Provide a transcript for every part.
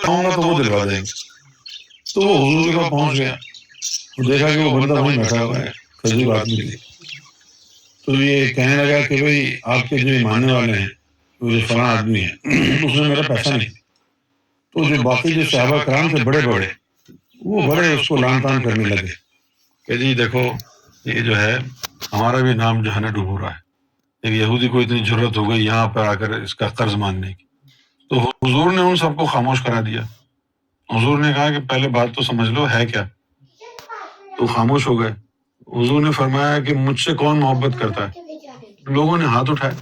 آؤں گا تو وہ دلوا دیں گے۔ تو وہ حضور کے پاس پہنچ گیا، دیکھا کہ وہ بندہ وہیں بیٹھا ہوا ہے، کھجور ہاتھ میں لی۔ تو یہ کہنے لگا کہ بھئی آپ کے جو ماننے والے ہیں، وہ جو فلاں آدمی ہے، اس میں میرا پیسہ نہیں۔ تو جو باقی جو صحابہ کرام تھے بڑے بڑے، وہ بڑے اس کو لان تان کرنے لگے کہ جی دیکھو یہ جو ہے ہمارا بھی نام جو ہے نا ڈوب رہا ہے، ایک یہودی کو اتنی جرت ہو گئی یہاں پر آ کر اس کا قرض ماننے کی۔ تو حضور نے ان سب کو خاموش کرا دیا۔ حضور نے کہا کہ پہلے بات تو سمجھ لو ہے کیا۔ تو خاموش ہو گئے۔ حضور نے فرمایا کہ مجھ سے کون محبت کرتا ہے؟ لوگوں نے ہاتھ اٹھائے۔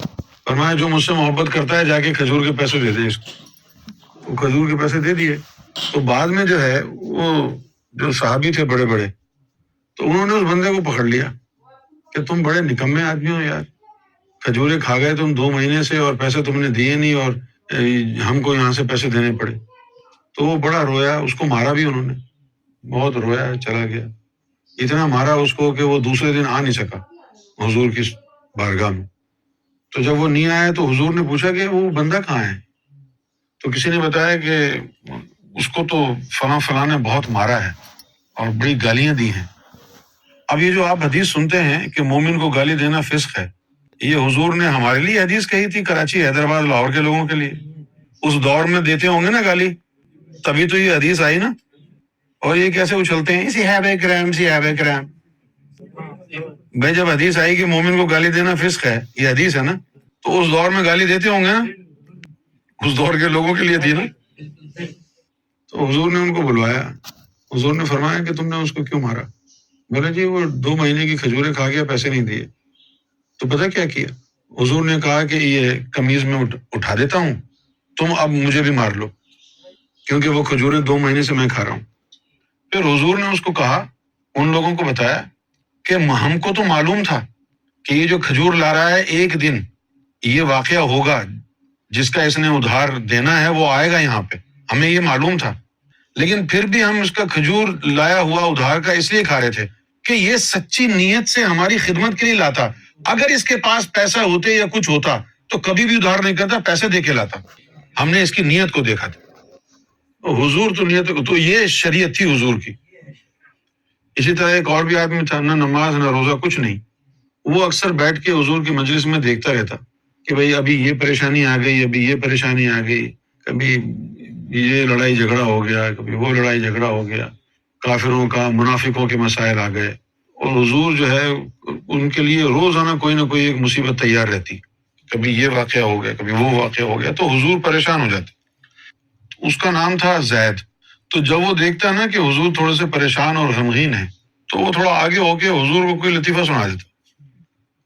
فرمایا جو مجھ سے محبت کرتا ہے جا کے کھجور کے پیسے دے دے اس کو۔ وہ کھجور کے پیسے دے دیے۔ تو بعد میں جو ہے وہ جو صحابی تھے بڑے بڑے، تو انہوں نے اس بندے کو پکڑ لیا کہ تم بڑے نکمے آدمی ہو یار، کھجورے کھا گئے تم 2 مہینے سے اور پیسے تم نے دیے نہیں، اور ہم کو یہاں سے پیسے دینے پڑے۔ تو وہ بڑا رویا، اس کو مارا بھی انہوں نے، بہت رویا، چلا گیا۔ اتنا مارا اس کو کہ وہ دوسرے دن آ نہیں سکا حضور کی بارگاہ میں۔ تو جب وہ نہیں آیا تو حضور نے پوچھا کہ وہ بندہ کہاں ہے؟ تو کسی نے بتایا کہ اس کو تو فلاں فلاں نے بہت مارا ہے اور بڑی گالیاں دی ہیں۔ اب یہ جو آپ حدیث سنتے ہیں کہ مومن کو گالی دینا فسق ہے، یہ حضور نے ہمارے لیے حدیث کہی تھی، کراچی، حیدرآباد، لاہور کے لوگوں کے لیے؟ اس دور میں دیتے ہوں گے نا گالی، تبھی تو یہ حدیث آئی نا۔ اور یہ کیسے اچھلتے ہیں صحابہ کرام صحابہ کرام۔ بھائی جب حدیث آئی کہ مومن کو گالی دینا فسق ہے، یہ حدیث ہے نا، تو اس دور میں گالی دیتے ہوں گے نا، اس دور کے لوگوں کے لیے تھی نا۔ تو حضور نے ان کو بلوایا، حضور نے فرمایا کہ تم نے اس کو کیوں مارا؟ بولے جی وہ 2 مہینے کی کھجوریں کھا گیا، پیسے نہیں دیے۔ تو پتہ کیا کیا؟ حضور نے کہا کہ یہ قمیض میں اٹھا دیتا ہوں، تم اب مجھے بھی مار لو، کیونکہ وہ کھجوریں 2 مہینے سے میں کھا رہا ہوں۔ پھر حضور نے اس کو کہا، ان لوگوں کو بتایا کہ ہم کو تو معلوم تھا کہ یہ جو کھجور لا رہا ہے ایک دن یہ واقعہ ہوگا، جس کا اس نے ادھار دینا ہے وہ آئے گا یہاں پہ، ہمیں یہ معلوم تھا، لیکن پھر بھی ہم اس کا کھجور لایا ہوا ادھار کا اس لیے کھا رہے تھے کہ یہ سچی نیت سے ہماری خدمت کے لیے لاتا۔ اگر اس کے پاس پیسہ ہوتے یا کچھ ہوتا تو کبھی بھی ادھار نہیں کرتا، پیسے دے کے لاتا۔ ہم نے اس کی نیت کو دیکھا تھا۔ حضور تو نیت تو یہ شریعت تھی حضور کی۔ اسی طرح ایک اور بھی آدمی تھا، نہ نماز نہ روزہ کچھ نہیں، وہ اکثر بیٹھ کے حضور کی مجلس میں دیکھتا رہتا کہ بھئی ابھی یہ پریشانی آ گئی، ابھی یہ پریشانی آ گئی، کبھی یہ لڑائی جھگڑا ہو گیا، کبھی وہ لڑائی جھگڑا ہو گیا، کافروں کا منافقوں کے مسائل آ گئے، اور حضور جو ہے ان کے لیے روزانہ کوئی نہ کوئی ایک مصیبت تیار رہتی، کبھی یہ واقعہ ہو گیا، کبھی وہ واقعہ ہو گیا، تو حضور پریشان ہو جاتے۔ اس کا نام تھا زید۔ تو جب وہ دیکھتا نا کہ حضور تھوڑے سے پریشان اور غمگین ہیں، تو وہ تھوڑا آگے ہو کے حضور کو کوئی لطیفہ سنا دیتا،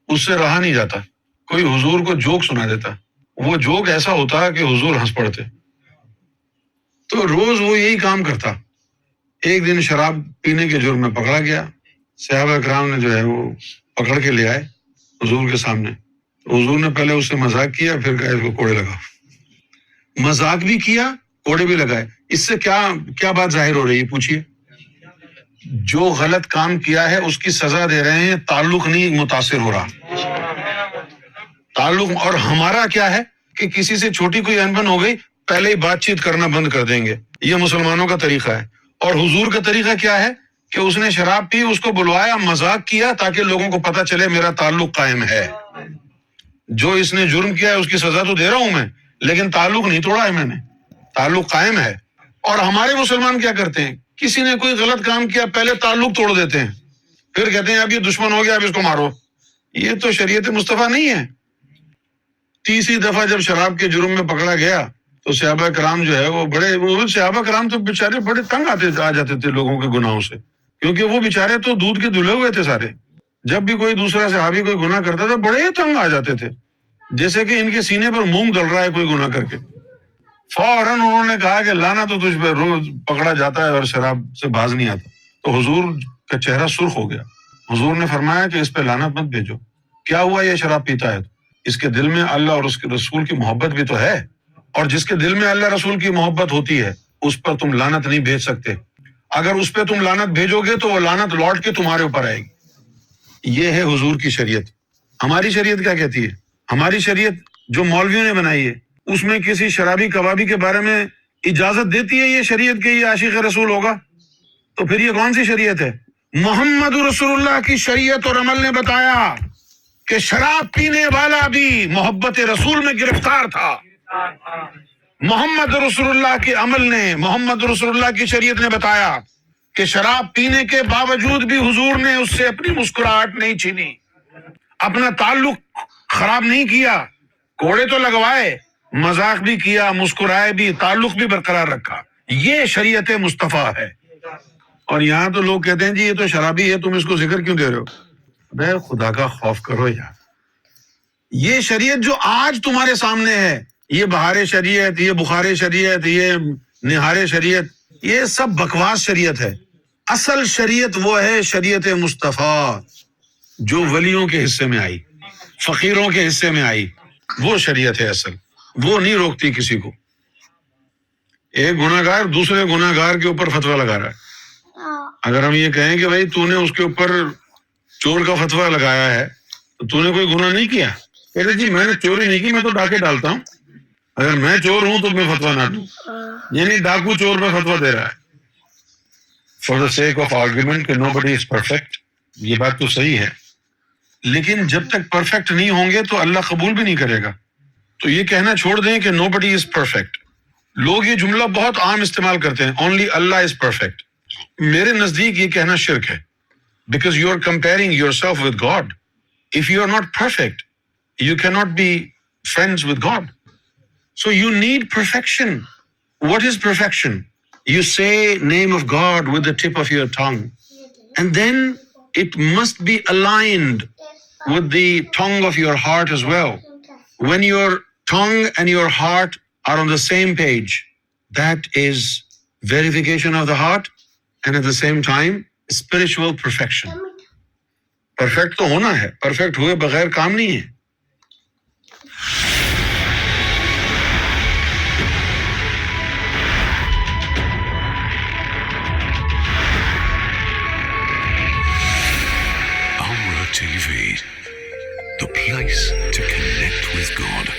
اس سے رہا نہیں جاتا، کوئی حضور کو جوک سنا دیتا، وہ جوک ایسا ہوتا کہ حضور ہنس پڑتے۔ تو روز وہ یہی کام کرتا۔ ایک دن شراب پینے کے جرم میں پکڑا گیا، صحابہ کرام نے جو ہے وہ پکڑ کے لے آئے حضور کے سامنے۔ حضور نے پہلے اس سے مذاق کیا، پھر کہا اس کو کوڑے لگاؤ۔ مذاق بھی کیا، کوڑے بھی لگائے۔ اس سے کیا بات ظاہر ہو رہی ہے؟ پوچھیے۔ جو غلط کام کیا ہے اس کی سزا دے رہے ہیں، تعلق نہیں متاثر ہو رہا۔ تعلق، اور ہمارا کیا ہے کہ کسی سے چھوٹی کوئی انبن ہو گئی، پہلے ہی بات چیت کرنا بند کر دیں گے۔ یہ مسلمانوں کا طریقہ ہے۔ اور حضور کا طریقہ کیا ہے کہ اس نے شراب پی، اس کو بلوایا، مذاق کیا تاکہ لوگوں کو پتہ چلے میرا تعلق قائم ہے۔ جو اس نے جرم کیا ہے اس کی سزا تو دے رہا ہوں میں، لیکن تعلق نہیں توڑا ہے میں نے، تعلق قائم ہے۔ اور ہمارے مسلمان کیا کرتے ہیں؟ کسی نے کوئی غلط کام کیا، پہلے تعلق توڑ دیتے ہیں، پھر کہتے ہیں اب یہ دشمن ہو گیا، اب اس کو مارو۔ یہ تو شریعت مصطفیٰ نہیں ہے۔ 30 دفعہ جب شراب کے جرم میں پکڑا گیا تو صحابہ کرام جو ہے وہ صحابہ کرام تو بیچارے بڑے تنگ آ جاتے تھے لوگوں کے گناہوں سے، کیونکہ وہ بیچارے تو دودھ کے دھلے ہوئے تھے سارے۔ جب بھی کوئی دوسرا صحابی کوئی گناہ کرتا تھا بڑے تنگ آ جاتے تھے، جیسے کہ ان کے سینے پر مونگ ڈل رہا ہے کوئی گناہ کر کے۔ فوراً انہوں نے کہا کہ لانا تو تجھ پہ، روز پکڑا جاتا ہے اور شراب سے باز نہیں آتا۔ تو حضور کا چہرہ سرخ ہو گیا۔ حضور نے فرمایا کہ اس پہ لعنت مت بھیجو، کیا ہوا یہ شراب پیتا ہے؟ اس کے دل میں اللہ اور اس کے رسول کی محبت بھی تو ہے، اور جس کے دل میں اللہ رسول کی محبت ہوتی ہے اس پر تم لعنت نہیں بھیج سکتے۔ اگر اس پہ تم لعنت بھیجو گے تو وہ لعنت لوٹ کے تمہارے اوپر آئے گی۔ یہ ہے حضور کی شریعت۔ ہماری شریعت کیا کہتی ہے؟ ہماری شریعت جو مولویوں نے بنائی ہے، اس میں کسی شرابی کبابی کے بارے میں اجازت دیتی ہے یہ شریعت کہ یہ عاشق رسول ہوگا، تو پھر یہ کون سی شریعت ہے؟ محمد رسول اللہ کی شریعت اور عمل نے بتایا کہ شراب پینے والا بھی محبت رسول میں گرفتار تھا. محمد رسول اللہ کے عمل نے، محمد رسول اللہ کی شریعت نے بتایا کہ شراب پینے کے باوجود بھی حضور نے اس سے اپنی مسکراہٹ نہیں چھینی، اپنا تعلق خراب نہیں کیا، کوڑے تو لگوائے، مذاق بھی کیا، مسکرائے بھی، تعلق بھی برقرار رکھا. یہ شریعت مصطفیٰ ہے. اور یہاں تو لوگ کہتے ہیں جی یہ تو شرابی ہے، تم اس کو ذکر کیوں دے رہے ہو؟ بے خدا کا خوف کرو یار. یہ شریعت جو آج تمہارے سامنے ہے، یہ بہار شریعت، یہ بخار شریعت، یہ نہار شریعت، یہ سب بکواس شریعت ہے. اصل شریعت وہ ہے شریعت مصطفیٰ جو ولیوں کے حصے میں آئی، فقیروں کے حصے میں آئی. وہ شریعت ہے اصل، وہ نہیں روکتی کسی کو. ایک گناہگار دوسرے گناہگار کے اوپر فتویٰ لگا رہا ہے. اگر ہم یہ کہیں کہ بھائی تو نے اس کے اوپر چور کا فتویٰ لگایا ہے تو تو نے کوئی گناہ نہیں کیا، کہتے جی میں نے چوری نہیں کی، میں تو ڈاکے ڈالتا ہوں، اگر میں چور ہوں تو میں فتویٰ نہ دوں. یعنی ڈاکو چور میں فتویٰ دے رہا ہے for the sake of argument کہ نو بڈی از پرفیکٹ. یہ بات تو صحیح ہے، لیکن جب تک پرفیکٹ نہیں ہوں گے تو اللہ قبول بھی نہیں کرے گا. تو یہ کہنا چھوڑ دیں کہ نو بڈی از پرفیکٹ. لوگ یہ جملہ بہت عام استعمال کرتے ہیں، اونلی اللہ از پرفیکٹ. میرے نزدیک یہ کہنا شرک ہے، because you are comparing yourself with God. If you are not perfect you can not be friends with God. So you need perfection. What is perfection? You say name of God with the tip of your tongue, and then it must be aligned with the tongue of your heart as well. When your tongue and your heart are on the same page, that is verification of the heart and at the same time spiritual perfection. Perfect تو ہونا ہے، perfect ہوئے بغیر کام نہیں ہے. TV, the place to connect with God.